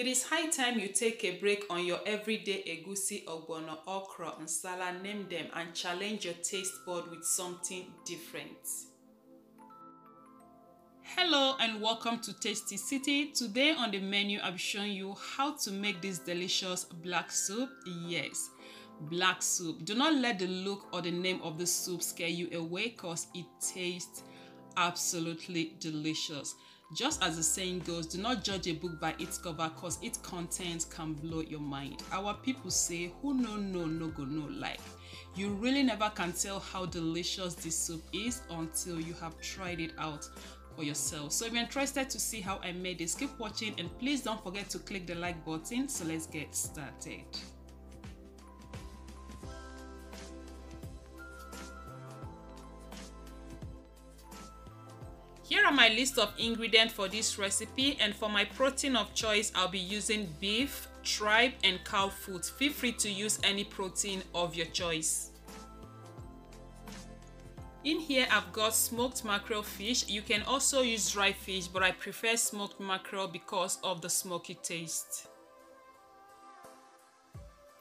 It is high time you take a break on your everyday egusi, ogbono, okra, nsala, name them, and challenge your taste bud with something different. Hello and welcome to Tasty City. Today on the menu, I'll be showing you how to make this delicious black soup. Yes, black soup. Do not let the look or the name of the soup scare you away because it tastes absolutely delicious. Just as the saying goes, do not judge a book by its cover because its contents can blow your mind. Our people say, who no go no like. You really never can tell how delicious this soup is until you have tried it out for yourself. So if you're interested to see how I made this, keep watching and please don't forget to click the like button. So let's get started. Here are my list of ingredients for this recipe, and for my protein of choice I'll be using beef, tripe and cow foot. Feel free to use any protein of your choice. In here I've got smoked mackerel fish. You can also use dry fish, but I prefer smoked mackerel because of the smoky taste.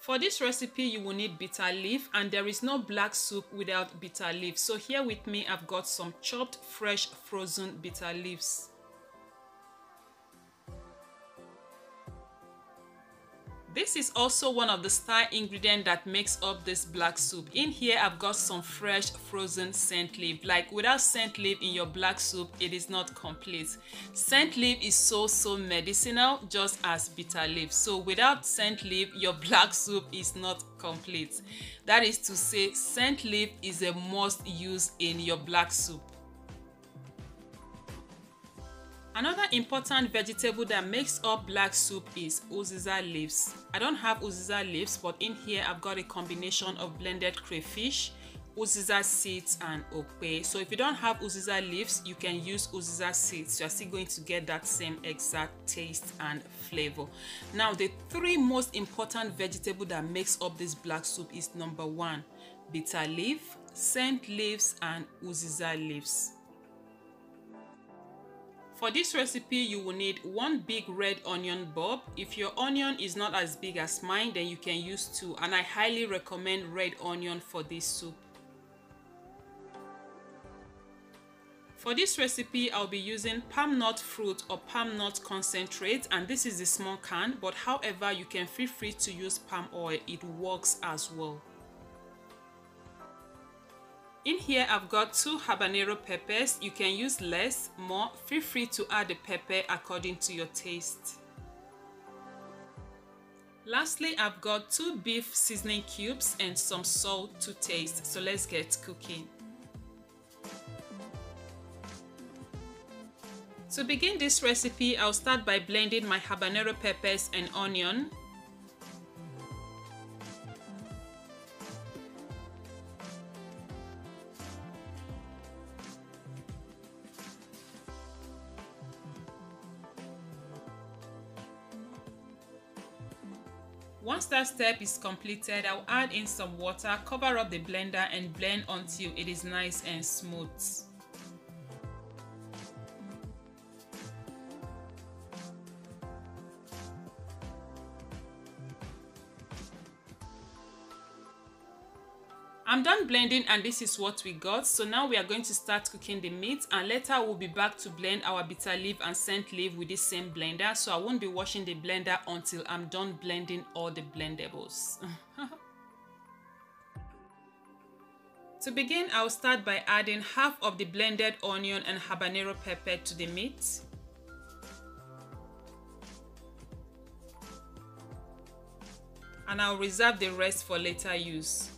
For this recipe you will need bitter leaf, and there is no black soup without bitter leaf. So here with me I've got some chopped fresh frozen bitter leaves. This is also one of the star ingredients that makes up this black soup. In here I've got some fresh frozen scent leaf. Like, without scent leaf in your black soup, it is not complete. Scent leaf is so medicinal, just as bitter leaf. So without scent leaf, your black soup is not complete. That is to say, scent leaf is a must use in your black soup. Another important vegetable that makes up black soup is uziza leaves. I don't have uziza leaves, but in here I've got a combination of blended crayfish, uziza seeds and okpe. So if you don't have uziza leaves, you can use uziza seeds. You're still going to get that same exact taste and flavor. Now, the three most important vegetables that makes up this black soup is number 1, bitter leaf, scent leaves and uziza leaves. For this recipe, you will need 1 big red onion bulb. If your onion is not as big as mine, then you can use 2, and I highly recommend red onion for this soup. For this recipe, I'll be using palm nut fruit or palm nut concentrate, and this is the small can, but however, you can feel free to use palm oil. It works as well. In here I've got 2 habanero peppers. You can use less, more. Feel free to add the pepper according to your taste. Lastly, I've got 2 beef seasoning cubes and some salt to taste. So let's get cooking. To begin this recipe, I'll start by blending my habanero peppers and onion. Once that step is completed, I'll add in some water, cover up the blender and blend until it is nice and smooth. I'm done blending and this is what we got. So now we are going to start cooking the meat, and later we'll be back to blend our bitter leaf and scent leaf with this same blender. So I won't be washing the blender until I'm done blending all the blendables. To begin, I'll start by adding half of the blended onion and habanero pepper to the meat. And I'll reserve the rest for later use.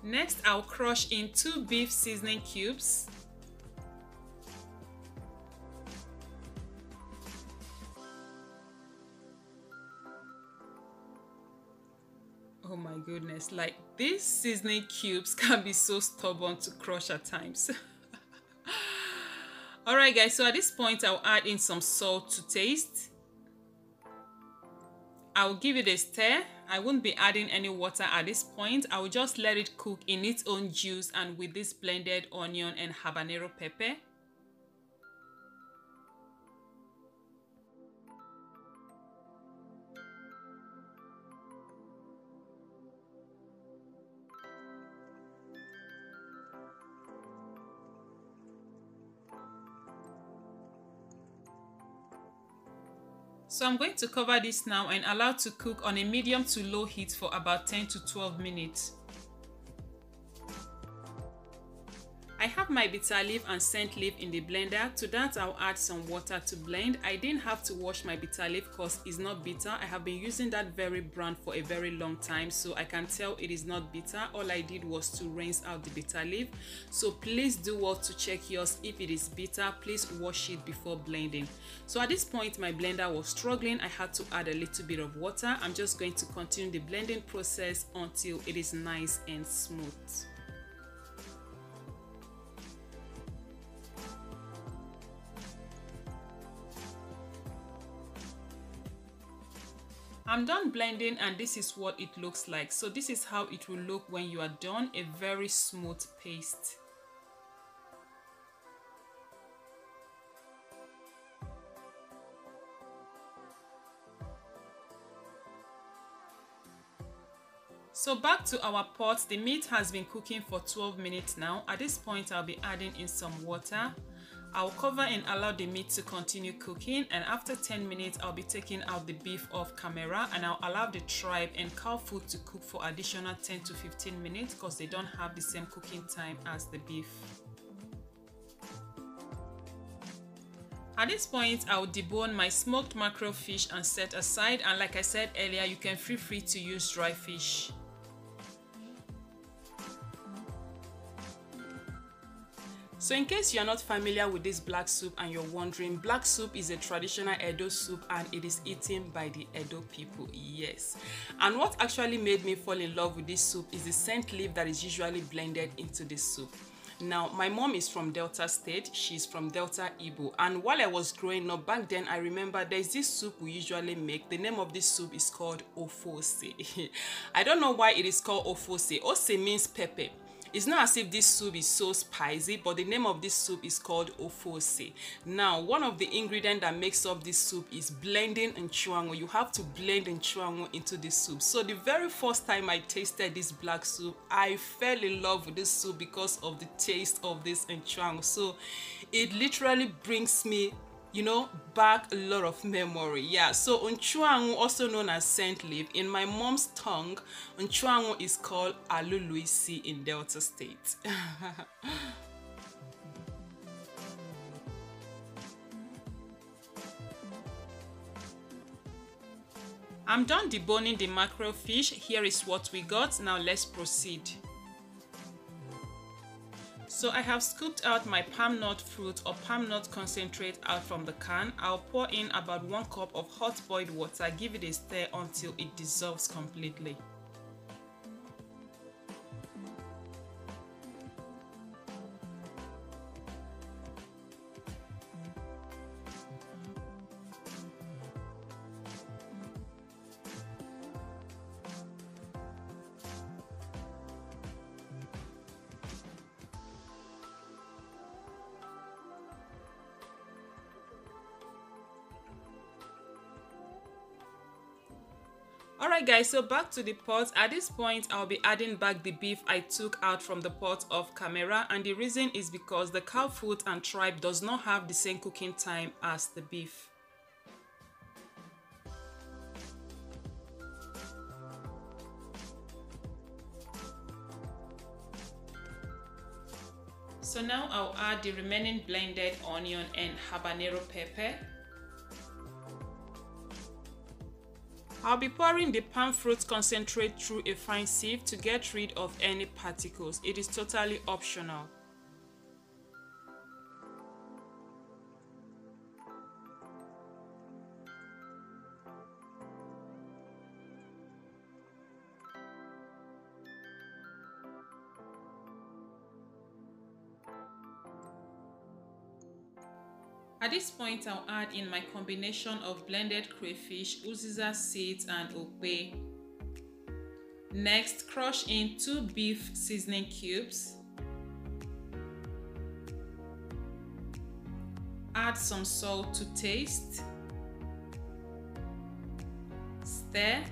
Next, I'll crush in 2 beef seasoning cubes. Oh my goodness, like, these seasoning cubes can be so stubborn to crush at times. Alright guys, so at this point I'll add in some salt to taste. I'll give it a stir. I won't be adding any water at this point. I will just let it cook in its own juice and with this blended onion and habanero pepper. So I'm going to cover this now and allow to cook on a medium to low heat for about 10 to 12 minutes. I have my bitter leaf and scent leaf in the blender. To that, I'll add some water to blend. I didn't have to wash my bitter leaf because it's not bitter. I have been using that very brand for a very long time, so I can tell it is not bitter. All I did was to rinse out the bitter leaf. So please do well to check yours. If it is bitter, please wash it before blending. So at this point, my blender was struggling. I had to add a little bit of water. I'm just going to continue the blending process until it is nice and smooth. I'm done blending and this is what it looks like. So this is how it will look when you are done, a very smooth paste. So back to our pot, the meat has been cooking for 12 minutes now. At this point, I'll be adding in some water. I'll cover and allow the meat to continue cooking, and after 10 minutes I'll be taking out the beef off camera and I'll allow the tripe and cow foot to cook for additional 10 to 15 minutes because they don't have the same cooking time as the beef. At this point, I'll debone my smoked mackerel fish and set aside, and like I said earlier, you can feel free to use dry fish. So in case you are not familiar with this black soup and you're wondering, black soup is a traditional Edo soup and it is eaten by the Edo people, yes. And what actually made me fall in love with this soup is the scent leaf that is usually blended into this soup. Now, my mom is from Delta State, she's from Delta Igbo, and while I was growing up back then, I remember there's this soup we usually make. The name of this soup is called Ofose. I don't know why it is called Ofose. Ose means pepper. It's not as if this soup is so spicy, but the name of this soup is called ofose. Now, one of the ingredients that makes up this soup is blending nchwangu. You have to blend nchwangu into this soup. So the very first time I tasted this black soup, I fell in love with this soup because of the taste of this nchwangu. So it literally brings me, you know, back a lot of memory. Yeah, so nchwangu, also known as scent leaf, in my mom's tongue, nchwangu is called aluluisi in Delta State. I'm done deboning the mackerel fish. Here is what we got. Now let's proceed. So I have scooped out my palm nut fruit or palm nut concentrate out from the can. I'll pour in about 1 cup of hot boiled water, give it a stir until it dissolves completely. Alright guys, so back to the pot. At this point, I'll be adding back the beef I took out from the pot off camera, and the reason is because the cow foot and tripe does not have the same cooking time as the beef. So now I'll add the remaining blended onion and habanero pepper. I'll be pouring the palm fruit concentrate through a fine sieve to get rid of any particles. It is totally optional. At this point, I'll add in my combination of blended crayfish, uziza seeds, and okpe. Next, crush in 2 beef seasoning cubes. Add some salt to taste. Stir.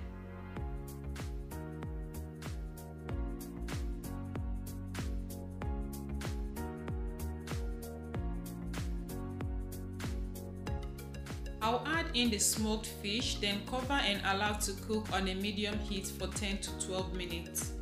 I'll add in the smoked fish, then cover and allow to cook on a medium heat for 10 to 12 minutes.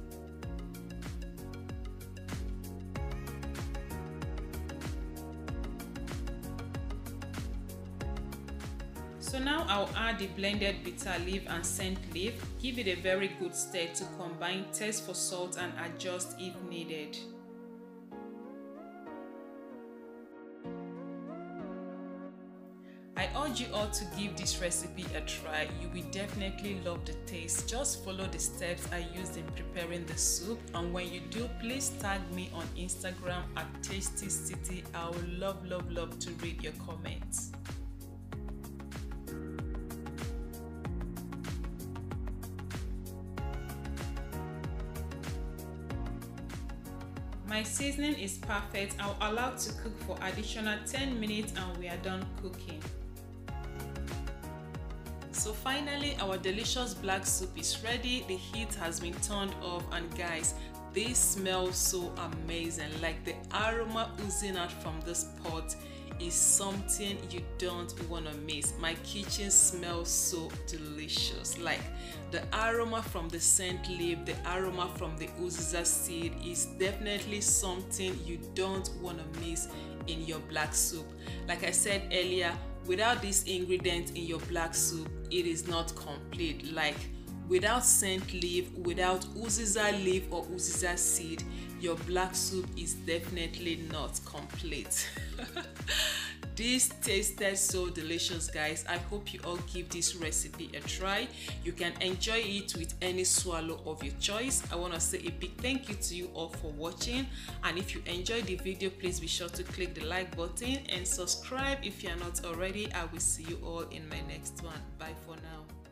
So now I'll add the blended bitter leaf and scent leaf, give it a very good stir to combine, test for salt and adjust if needed. I urge you all to give this recipe a try. You will definitely love the taste. Just follow the steps I used in preparing the soup, and when you do, please tag me on Instagram at Tasty City. I would love to read your comments. My seasoning is perfect. I'll allow to cook for additional 10 minutes and we are done cooking. So finally, our delicious black soup is ready. The heat has been turned off, and guys, this smells so amazing. Like, the aroma oozing out from this pot is something you don't want to miss. My kitchen smells so delicious. Like, the aroma from the scent leaf, the aroma from the uziza seed is definitely something you don't want to miss in your black soup. Like I said earlier, without this ingredient in your black soup, it is not complete. Like, without scent leaf, without uziza leaf or uziza seed, your black soup is definitely not complete. This tasted so delicious, guys. I hope you all give this recipe a try. You can enjoy it with any swallow of your choice. I want to say a big thank you to you all for watching, and if you enjoyed the video, please be sure to click the like button and subscribe if you are not already. I will see you all in my next one. Bye for now.